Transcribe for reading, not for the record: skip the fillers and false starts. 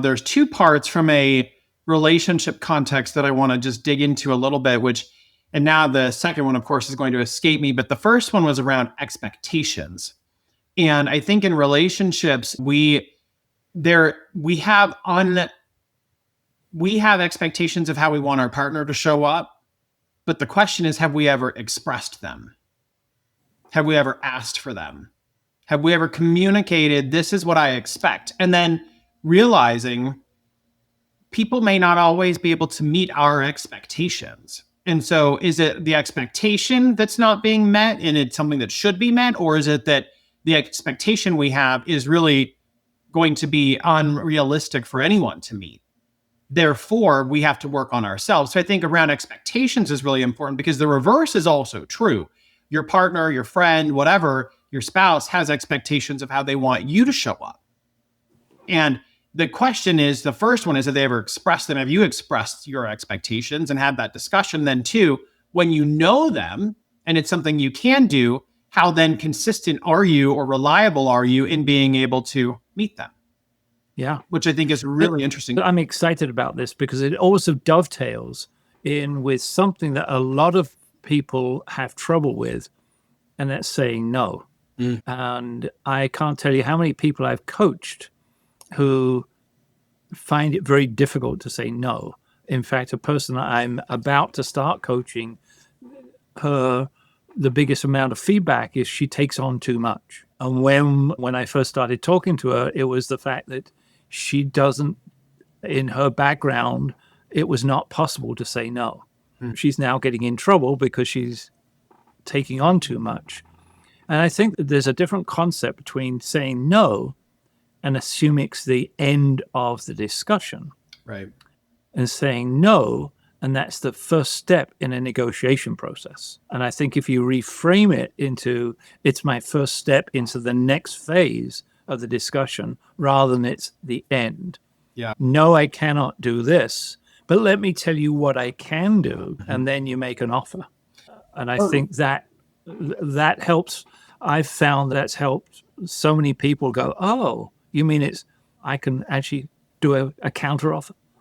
There's two parts from a relationship context that I want to just dig into a little bit, and now the second one, of course, is going to escape me. But the first one was around expectations. And I think in relationships, we have expectations of how we want our partner to show up. But the question is, have we ever expressed them? Have we ever asked for them? Have we ever communicated, this is what I expect? And then realizing people may not always be able to meet our expectations. And so is it the expectation that's not being met and it's something that should be met? Or is it that the expectation we have is really going to be unrealistic for anyone to meet? Therefore, we have to work on ourselves. So I think around expectations is really important because the reverse is also true. Your partner, your friend, whatever, your spouse has expectations of how they want you to show up. And the question is, the first one is, have they ever expressed them? Have you expressed your expectations and had that discussion? Then two, when you know them and it's something you can do, how then consistent are you or reliable are you in being able to meet them? Yeah. Which I think is really interesting. I'm excited about this because it also dovetails in with something that a lot of people have trouble with, and that's saying no. And I can't tell you how many people I've coached who find it very difficult to say no. In fact, a person I'm about to start coaching, the biggest amount of feedback is she takes on too much. And when I first started talking to her, it was the fact that she doesn't, in her background, it was not possible to say no. She's now getting in trouble because she's taking on too much. And I think that there's a different concept between saying no and assuming it's the end of the discussion. Right. And saying no, and that's the first step in a negotiation process. And I think if you reframe it into, it's my first step into the next phase of the discussion, rather than it's the end. Yeah. No, I cannot do this, but let me tell you what I can do. And then you make an offer. And I think that helps. I've found that's helped so many people go, oh, you mean I can actually do a counter offer?